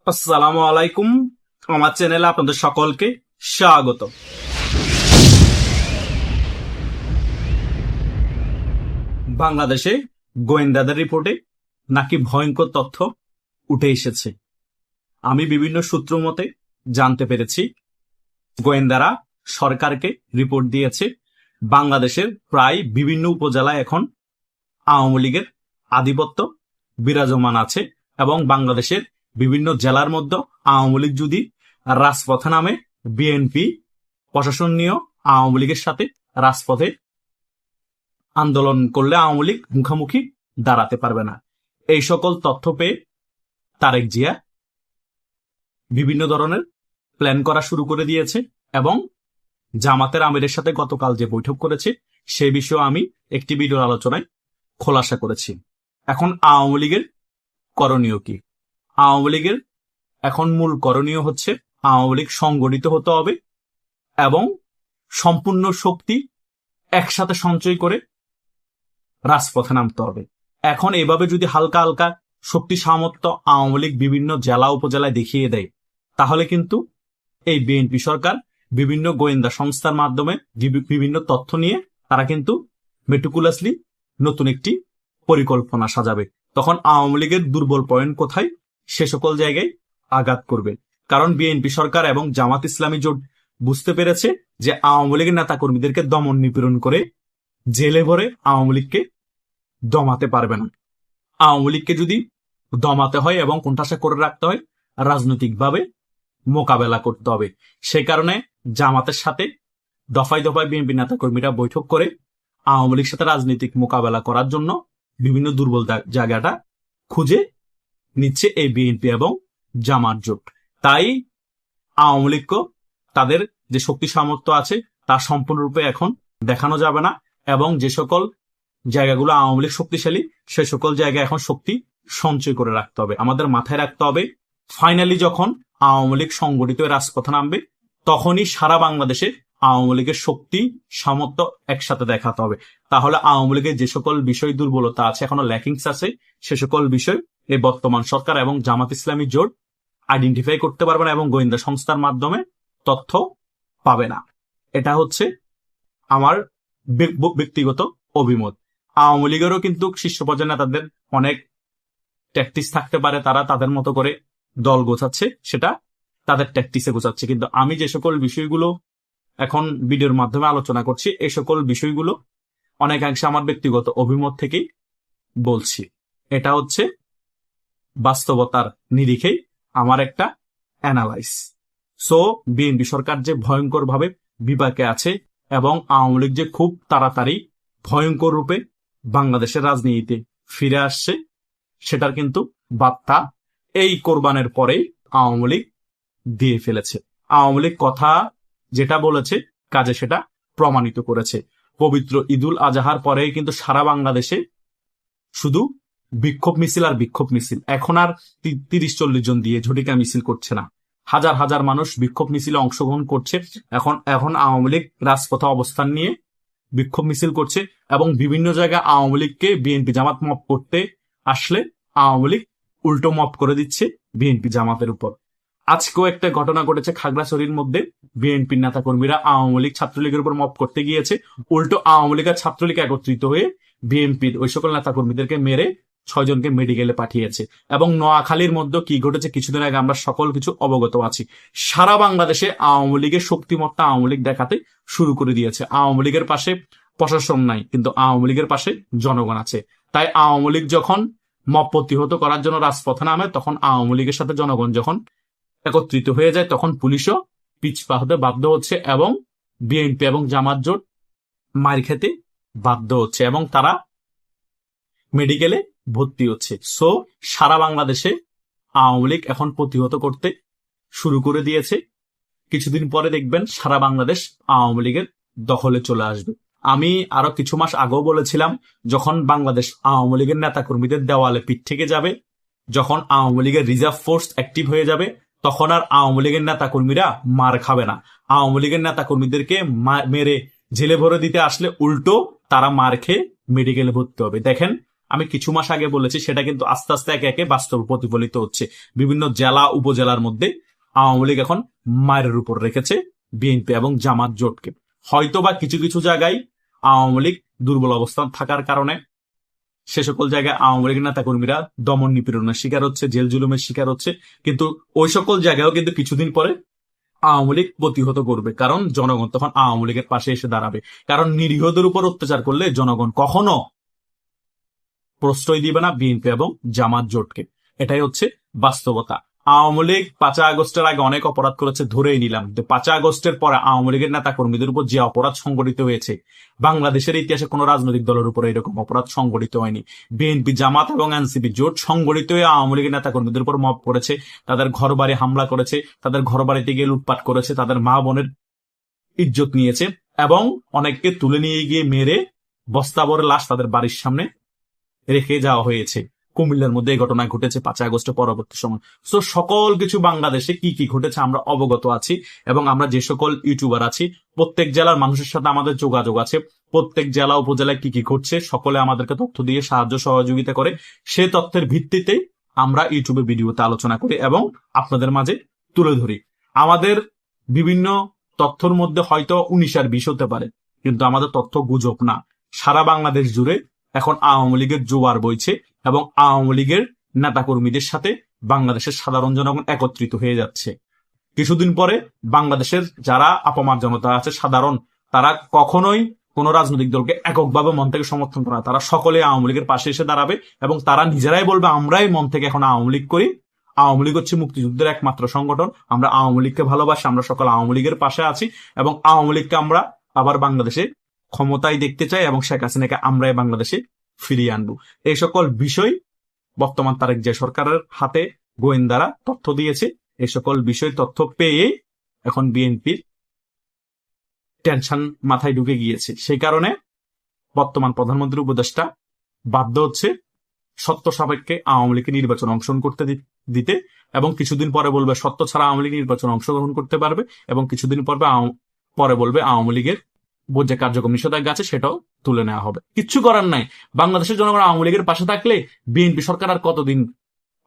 আসসালামু আলাইকুম। আমার চ্যানেলে আপনাদের সকলকে স্বাগত। বাংলাদেশে গোয়েন্দাদের রিপোর্টে নাকি ভয়ঙ্কর তথ্য উঠে এসেছে। আমি বিভিন্ন সূত্র মতে জানতে পেরেছি, গোয়েন্দারা সরকারকে রিপোর্ট দিয়েছে বাংলাদেশের প্রায় বিভিন্ন উপজেলায় এখন আওয়ামী লীগের আধিপত্য বিরাজমান আছে এবং বাংলাদেশের বিভিন্ন জেলার মধ্যে আওয়ামী লীগ যদি রাজপথে নামে, বিএনপি প্রশাসন নিয়েও আওয়ামী লীগের সাথে রাজপথে আন্দোলন করলে আওয়ামী লীগ মুখোমুখি দাঁড়াতে পারবে না। এই সকল তথ্য পেয়ে তারেক জিয়া বিভিন্ন ধরনের প্ল্যান করা শুরু করে দিয়েছে এবং জামাতের আমিরের সাথে গতকাল যে বৈঠক করেছে সে বিষয়ে আমি একটি ভিডিওর আলোচনায় খোলাসা করেছি। এখন আওয়ামী লীগের করণীয় কি? আওয়ামী লীগের এখন মূল করণীয় হচ্ছে আওয়ামী লীগ সংগঠিত হতে হবে এবং সম্পূর্ণ শক্তি একসাথে সঞ্চয় করে রাজপথে নামতে হবে। এখন এভাবে যদি হালকা হালকা শক্তি সামর্থ্য আওয়ামী লীগ বিভিন্ন জেলা উপজেলায় দেখিয়ে দেয়, তাহলে কিন্তু এই বিএনপি সরকার বিভিন্ন গোয়েন্দা সংস্থার মাধ্যমে বিভিন্ন তথ্য নিয়ে তারা কিন্তু মেটিকুলাসলি নতুন একটি পরিকল্পনা সাজাবে। তখন আওয়ামী লীগের দুর্বল পয়েন্ট কোথায় সে সকল জায়গায় আঘাত করবে। কারণ বিএনপি সরকার এবং জামাত ইসলামী জোট বুঝতে পেরেছে যে আওয়ামী লীগের নেতাকর্মীদেরকে দমন নিপীড়ন করে জেলে ভরে আওয়ামী লীগকে দমাতে পারবে না। আওয়ামী লীগকে যদি দমাতে হয় এবং কোণঠাসা করে রাখতে হয়, রাজনৈতিকভাবে মোকাবেলা করতে হবে। সে কারণে জামাতের সাথে দফায় দফায় বিএনপি নেতাকর্মীরা বৈঠক করে আওয়ামী লীগের সাথে রাজনৈতিক মোকাবেলা করার জন্য বিভিন্ন দুর্বল জায়গাটা খুঁজে নিচ্ছে এই বিএনপি এবং জামাত জোট। তাই আওয়ামী লীগকে তাদের যে শক্তি সামর্থ্য আছে তা সম্পূর্ণরূপে এখন দেখানো যাবে না এবং যে সকল জায়গাগুলো আওয়ামী লীগ শক্তিশালী সে সকল জায়গায় এখন শক্তি সঞ্চয় করে রাখতে হবে। আমাদের মাথায় রাখতে হবে, ফাইনালি যখন আওয়ামী লীগ সংগঠিত রাজপথে নামবে তখনই সারা বাংলাদেশে আওয়ামী লীগের শক্তি সামর্থ্য একসাথে দেখাতে হবে। তাহলে আওয়ামী লীগের যে সকল বিষয় দুর্বলতা আছে, এখনো ল্যাকিংস আছে, সে সকল বিষয় এই বর্তমান সরকার এবং জামাত ইসলামী জোট আইডেন্টিফাই করতে পারবে না এবং গোয়েন্দা সংস্থার মাধ্যমে তথ্য পাবে না। এটা হচ্ছে আমার ব্যক্তিগত অভিমত। আওয়ামী লীগেরও কিন্তু শীর্ষ পর্যায়ের নেতাদের অনেক ট্যাকটিক্স থাকতে পারে, তারা তাদের মতো করে দল গোছাচ্ছে, সেটা তাদের ট্যাকটিক্সে গোছাচ্ছে। কিন্তু আমি যে সকল বিষয়গুলো এখন ভিডিওর মাধ্যমে আলোচনা করছি এই সকল বিষয়গুলো অনেকাংশে আমার ব্যক্তিগত অভিমত থেকেই বলছি। এটা হচ্ছে বাস্তবতার নিরিখেই আমার একটা অ্যানালাইস। সো বিএনপি সরকার যে ভয়ঙ্কর ভাবে বিপাকে আছে এবং আওয়ামী লীগ যে খুব তাড়াতাড়ি ভয়ঙ্কর রূপে বাংলাদেশের রাজনীতিতে ফিরে আসছে, সেটার কিন্তু বার্তা এই কোরবানের পরেই আওয়ামী লীগ দিয়ে ফেলেছে। আওয়ামী লীগ কথা যেটা বলেছে কাজে সেটা প্রমাণিত করেছে। পবিত্র ঈদুল আজহার পরেই কিন্তু সারা বাংলাদেশে শুধু বিক্ষোভ মিছিল আর বিক্ষোভ মিছিল। এখন আর 30-40 জন দিয়ে ঝটিকা মিছিল করছে না, হাজার হাজার মানুষ বিক্ষোভ মিছিলে অংশগ্রহণ করছে। এখন আওয়ামী লীগ রাজপথে অবস্থান নিয়ে বিক্ষোভ মিছিল করছে এবং বিভিন্ন জায়গায় আওয়ামী লীগকে বিএনপি জামাত মপ করতে আসলে আওয়ামী লীগ উল্টো মপ করে দিচ্ছে বিএনপি জামাতের উপর। আজকেও একটা ঘটনা ঘটেছে খাগড়াছড়ির মধ্যে, বিএনপির নেতা কর্মীরা আওয়ামী লীগ ছাত্রলীগের উপর মপ করতে গিয়েছে, উল্টো আওয়ামী লীগ আর ছাত্রলীগ একত্রিত হয়ে বিএনপির ওই সকল নেতা কর্মীদেরকে মেরে 6 জনকে মেডিকেলে পাঠিয়েছে। এবং নোয়াখালীর মধ্যে কি ঘটেছে কিছুদিন আগে আমরা সকল কিছু অবগত আছি। সারা বাংলাদেশে আওয়ামী লীগের শক্তিমত্তা আওয়ামী লীগ দেখাতে শুরু করে দিয়েছে। আওয়ামী লীগের পাশে প্রশাসন নাই, কিন্তু আওয়ামী লীগের পাশে জনগণ আছে। তাই আওয়ামী লীগ যখন মব প্রতিহত করার জন্য রাজপথে নামে, তখন আওয়ামী লীগের সাথে জনগণ যখন একত্রিত হয়ে যায় তখন পুলিশও পিছপা হতে বাধ্য হচ্ছে এবং বিএনপি এবং জামাত জোট মার খেতে বাধ্য হচ্ছে এবং তারা মেডিকেলে ভর্তি হচ্ছে। সো সারা বাংলাদেশে আওয়ামী লীগ এখন প্রতিহত করতে শুরু করে দিয়েছে। কিছুদিন পরে দেখবেন সারা বাংলাদেশ আওয়ামী লীগের দখলে চলে আসবে। আমি আরো কিছু মাস আগেও বলেছিলাম, যখন বাংলাদেশ আওয়ামী লীগের নেতাকর্মীদের দেওয়ালে পিঠ থেকে যাবে, যখন আওয়ামী লীগের রিজার্ভ ফোর্স অ্যাক্টিভ হয়ে যাবে, তখন আর আওয়ামী লীগের নেতাকর্মীরা মার খাবে না। আওয়ামী লীগের নেতাকর্মীদেরকে মেরে জেলে ভরে দিতে আসলে উল্টো তারা মার খেয়ে মেডিকেলে ভর্তি হবে। দেখেন আমি কিছু মাস আগে বলেছি, সেটা কিন্তু আস্তে আস্তে একে একে বাস্তবে প্রতিফলিত হচ্ছে। বিভিন্ন জেলা উপজেলার মধ্যে আওয়ামী লীগ এখন মায়ের উপর রেখেছে বিএনপি এবং জামাত জোটকে। হয়তোবা কিছু কিছু জায়গায় আওয়ামী লীগ দুর্বল অবস্থান থাকার কারণে সে সকল জায়গায় আওয়ামী লীগের নেতা কর্মীরা দমন নিপীড়নের শিকার হচ্ছে, জেল জুলুমের শিকার হচ্ছে, কিন্তু ওই সকল জায়গায়ও কিন্তু কিছুদিন পরে আওয়ামী লীগ প্রতিহত করবে, কারণ জনগণ তখন আওয়ামী লীগের পাশে এসে দাঁড়াবে। কারণ নিরীহদের উপর অত্যাচার করলে জনগণ কখনো প্রশ্রয় দিবে না বিএনপি এবং জামাত জোটকে। এটাই হচ্ছে বাস্তবতা। আওয়ামী লীগ 5 আগস্টের আগে অনেক অপরাধ করেছে, ধরেই নিলাম। 5 আগস্টের পরে আওয়ামী লীগের নেতা কর্মীদের উপর যে অপরাধ সংগঠিত হয়েছে, বাংলাদেশের ইতিহাসে কোন রাজনৈতিক দলের উপর এরকম অপরাধ সংগঠিত হয়নি। বিএনপি, জামাত এবং এনসিপি জোট সংগঠিত হয়ে আওয়ামী লীগের নেতা কর্মীদের উপর মব করেছে, তাদের ঘর বাড়ি হামলা করেছে, তাদের ঘর বাড়িতে গিয়ে লুটপাট করেছে, তাদের মা বোনের ইজ্জত নিয়েছে এবং অনেককে তুলে নিয়ে গিয়ে মেরে বস্তাবরে লাশ তাদের বাড়ির সামনে রেখে যাওয়া হয়েছে। কুমিল্লার মধ্যে এই ঘটনা ঘটেছে 5 আগস্টের পরবর্তী সময়। তো সকল কিছু বাংলাদেশে কি কি ঘটেছে আমরা অবগত আছি, এবং আমরা যে সকল ইউটিউবার আছি প্রত্যেক জেলার মানুষের সাথে আমাদের যোগাযোগ আছে। প্রত্যেক জেলা উপজেলায় কি কি ঘটছে সকলে আমাদেরকে তথ্য দিয়ে সাহায্য সহযোগিতা করে। সে তথ্যের ভিত্তিতে আমরা ইউটিউবে ভিডিওতে আলোচনা করি এবং আপনাদের মাঝে তুলে ধরি। আমাদের বিভিন্ন তথ্যের মধ্যে হয়তো 19 আর 20 হতে পারে, কিন্তু আমাদের তথ্য গুজব না। সারা বাংলাদেশ জুড়ে এখন আওয়ামী লীগের জোয়ার বইছে এবং আওয়ামী লীগের নেতাকর্মীদের সাথে বাংলাদেশের সাধারণ জনগণ একত্রিত হয়ে যাচ্ছে। কিছুদিন পরে বাংলাদেশের যারা আপামার জনতা আছে সাধারণ, তারা কখনোই কোন রাজনৈতিক দলকে এককভাবে মন থেকে সমর্থন করে না। তারা সকলে আওয়ামী লীগের পাশে এসে দাঁড়াবে এবং তারা নিজেরাই বলবে আমরাই মন থেকে এখন আওয়ামী লীগ করি। আওয়ামী লীগ হচ্ছে মুক্তিযুদ্ধের একমাত্র সংগঠন, আমরা আওয়ামী লীগকে ভালোবাসি, আমরা সকল আওয়ামী লীগের পাশে আছি এবং আওয়ামী লীগকে আমরা আবার বাংলাদেশে ক্ষমতায় দেখতে চাই এবং শেখ হাসিনাকে আমরাই বাংলাদেশে ফিরিয়ে আনবো। এই সকল বিষয় বর্তমান তারেক জিয়া সরকারের হাতে গোয়েন্দারা তথ্য দিয়েছে। এই সকল বিষয় তথ্য পেয়ে এখন বিএনপির টেনশন মাথায় ঢুকে গিয়েছে। সেই কারণে বর্তমান প্রধানমন্ত্রী উপদেষ্টা বাধ্য হচ্ছে সত্য সাপেক্ষে আওয়ামী লীগকে নির্বাচন অংশগ্রহণ করতে দিতে, এবং কিছুদিন পরে বলবে সত্য ছাড়া আওয়ামী লীগ নির্বাচন অংশগ্রহণ করতে পারবে, এবং কিছুদিন পরে বলবে আওয়ামী লীগের যে কার্যক্রম নিষেধাজ্ঞা আছে সেটাও তুলে নেওয়া হবে। কিচ্ছু করার নাই। বাংলাদেশের জনগণ আওয়ামী লীগের পাশে থাকলে বিএনপি সরকার আর কতদিন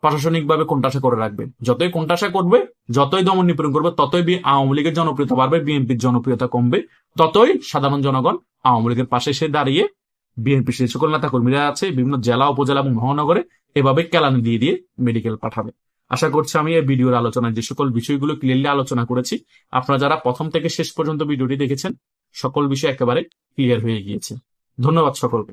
প্রশাসনিকভাবে কোণঠাসা করে রাখবে? যতই কোণঠাসা করবে, যতই দমন নিপীড়ন করবে, ততই আওয়ামী লীগের জনপ্রিয়তা বাড়বে, বিএনপির জনপ্রিয়তা কমবে, ততই সাধারণ জনগণ আওয়ামী লীগের পাশে এসে দাঁড়িয়ে বিএনপি যে সকল নেতা কর্মীরা আছে বিভিন্ন জেলা উপজেলা এবং মহানগরে এভাবে কেলানি দিয়ে দিয়ে মেডিকেল পাঠাবে। আশা করছি আমি এই ভিডিওর আলোচনায় যে সকল বিষয়গুলো ক্লিয়ারলি আলোচনা করেছি, আপনারা যারা প্রথম থেকে শেষ পর্যন্ত ভিডিওটি দেখেছেন সকল বিষয় একেবারে ক্লিয়ার হয়ে গিয়েছে। ধন্যবাদ সকলকে।